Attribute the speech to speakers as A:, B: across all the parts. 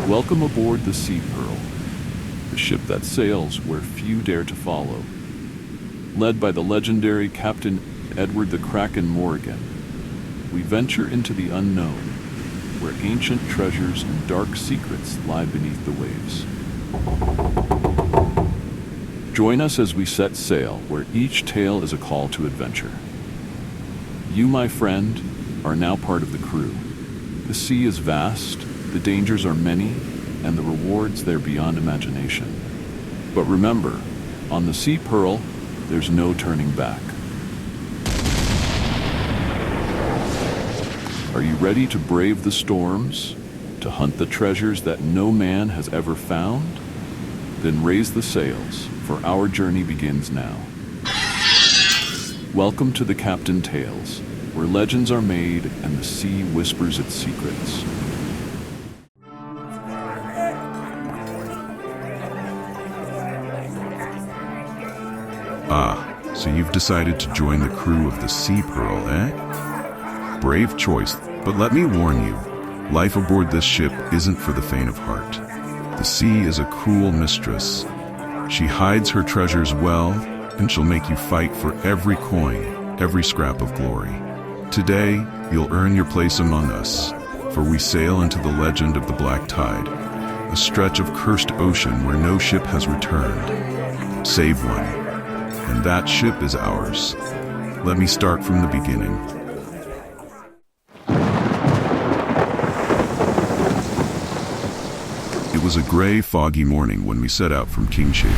A: Welcome aboard the Sea Pearl, the ship that sails where few dare to follow. Led by the legendary Captain Edward the Kraken Morrigan, we venture into the unknown, where ancient treasures and dark secrets lie beneath the waves. Join us as we set sail, where each tale is a call to adventure. You, my friend, are now part of the crew. The sea is vast, the dangers are many, and the rewards they're beyond imagination. But remember, on the Sea Pearl, there's no turning back. Are you ready to brave the storms, to hunt the treasures that no man has ever found? Then raise the sails, for our journey begins now. Welcome to the Captain Tales, where legends are made and the sea whispers its secrets.
B: So you've decided to join the crew of the Sea Pearl, eh? Brave choice, but let me warn you, life aboard this ship isn't for the faint of heart. The sea is a cruel mistress. She hides her treasures well, and she'll make you fight for every coin, every scrap of glory. Today, you'll earn your place among us, for we sail into the legend of the Black Tide, a stretch of cursed ocean where no ship has returned, save one. And that ship is ours. Let me start from the beginning. It was a gray, foggy morning when we set out from Kingship.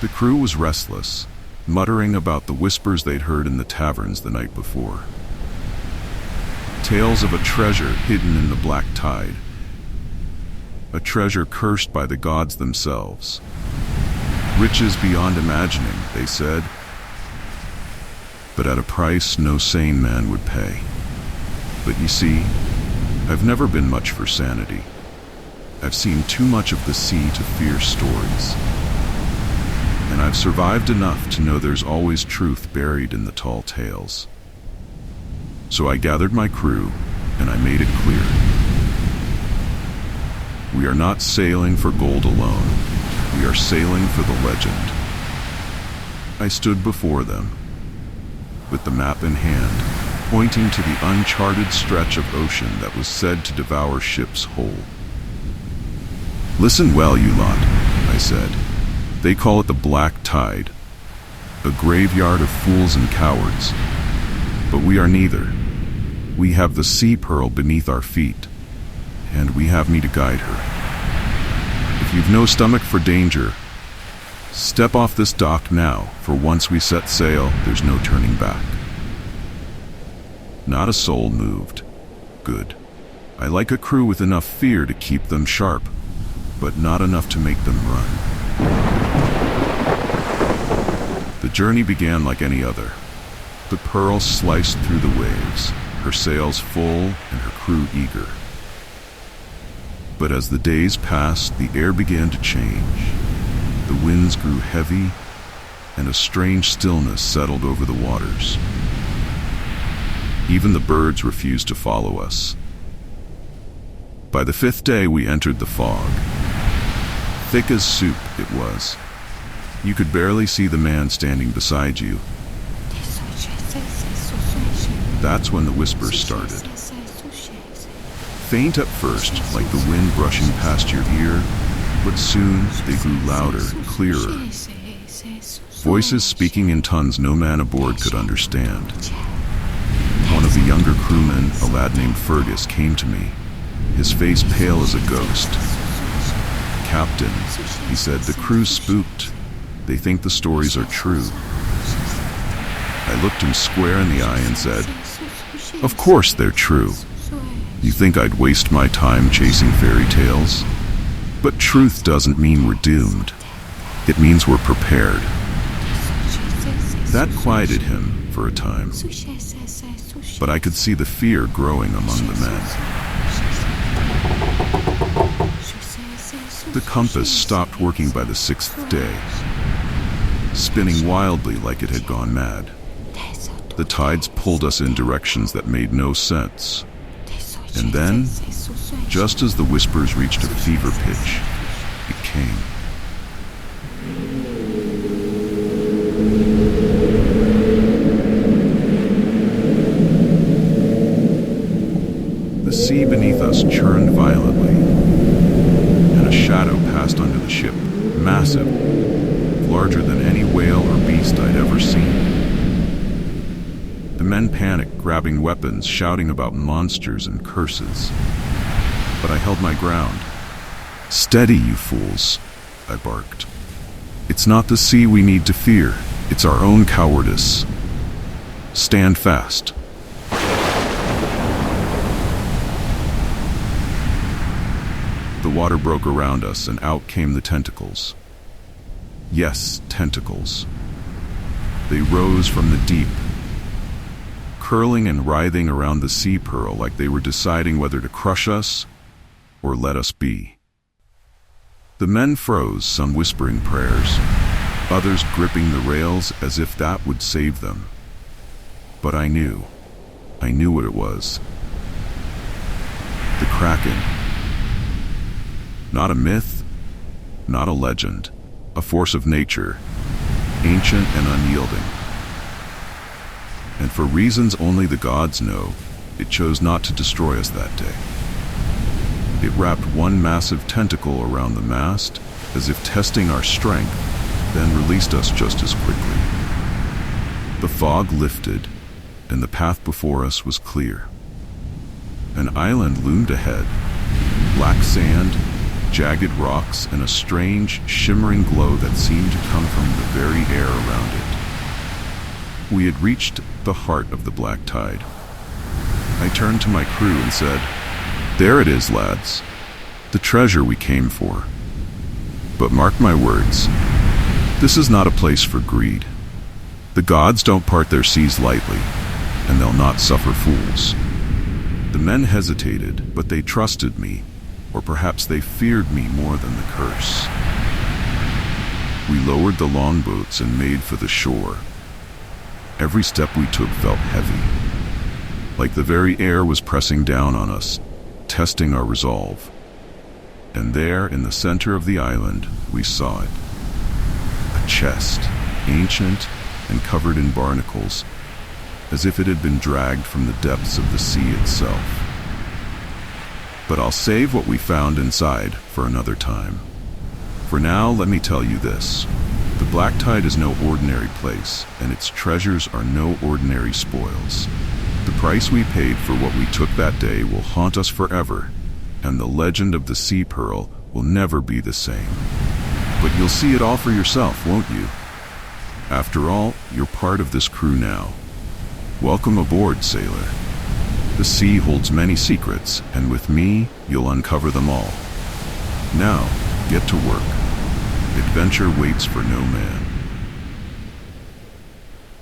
B: The crew was restless, muttering about the whispers they'd heard in the taverns the night before. Tales of a treasure hidden in the Black Tide. A treasure cursed by the gods themselves. Riches beyond imagining, they said, but at a price no sane man would pay. But you see, I've never been much for sanity. I've seen too much of the sea to fear stories. And I've survived enough to know there's always truth buried in the tall tales. So I gathered my crew, and I made it clear. We are not sailing for gold alone. We are sailing for the legend. I stood before them, with the map in hand, pointing to the uncharted stretch of ocean that was said to devour ships whole. Listen well, you lot, I said. They call it the Black Tide, a graveyard of fools and cowards. But we are neither. We have the Sea Pearl beneath our feet, and we have me to guide her. If you've no stomach for danger, step off this dock now, for once we set sail, there's no turning back. Not a soul moved. Good. I like a crew with enough fear to keep them sharp, but not enough to make them run. The journey began like any other. The Pearl sliced through the waves, her sails full and her crew eager. But as the days passed, the air began to change. The winds grew heavy, and a strange stillness settled over the waters. Even the birds refused to follow us. By the 5th day, we entered the fog. Thick as soup it was. You could barely see the man standing beside you. That's when the whispers started. Faint at first, like the wind brushing past your ear, but soon they grew louder, clearer. Voices speaking in tongues no man aboard could understand. One of the younger crewmen, a lad named Fergus, came to me, his face pale as a ghost. "Captain," he said, "the crew's spooked. They think the stories are true." I looked him square in the eye and said, "Of course they're true. You think I'd waste my time chasing fairy tales? But truth doesn't mean we're doomed. It means we're prepared." That quieted him for a time, but I could see the fear growing among the men. The compass stopped working by the 6th day, spinning wildly like it had gone mad. The tides pulled us in directions that made no sense. And then, just as the whispers reached a fever pitch, it came. The sea beneath us churned violently, and a shadow passed under the ship, massive, larger than any whale or beast I'd ever seen. The men panicked, grabbing weapons, shouting about monsters and curses. But I held my ground. "Steady, you fools," I barked. "It's not the sea we need to fear, it's our own cowardice. Stand fast." The water broke around us, and out came the tentacles. Yes, tentacles. They rose from the deep, curling and writhing around the sea pearl like they were deciding whether to crush us or let us be. The men froze, some whispering prayers, others gripping the rails as if that would save them. But I knew what it was. The Kraken. Not a myth, not a legend, a force of nature, ancient and unyielding. And for reasons only the gods know, it chose not to destroy us that day. It wrapped one massive tentacle around the mast, as if testing our strength, then released us just as quickly. The fog lifted, and the path before us was clear. An island loomed ahead, black sand, jagged rocks, and a strange, shimmering glow that seemed to come from the very air around it. We had reached the heart of the black tide. I turned to my crew and said, "There it is, lads. The treasure we came for. But mark my words, this is not a place for greed. The gods don't part their seas lightly, and they'll not suffer fools." The men hesitated, but they trusted me, or perhaps they feared me more than the curse. We lowered the longboats and made for the shore. Every step we took felt heavy, like the very air was pressing down on us, testing our resolve. And there, in the center of the island, we saw it. A chest, ancient and covered in barnacles, as if it had been dragged from the depths of the sea itself. But I'll save what we found inside for another time. For now, let me tell you this. The Black Tide is no ordinary place, and its treasures are no ordinary spoils. The price we paid for what we took that day will haunt us forever, and the legend of the Sea Pearl will never be the same. But you'll see it all for yourself, won't you? After all, you're part of this crew now. Welcome aboard, sailor. The sea holds many secrets, and with me, you'll uncover them all. Now, get to work. Adventure waits for no man.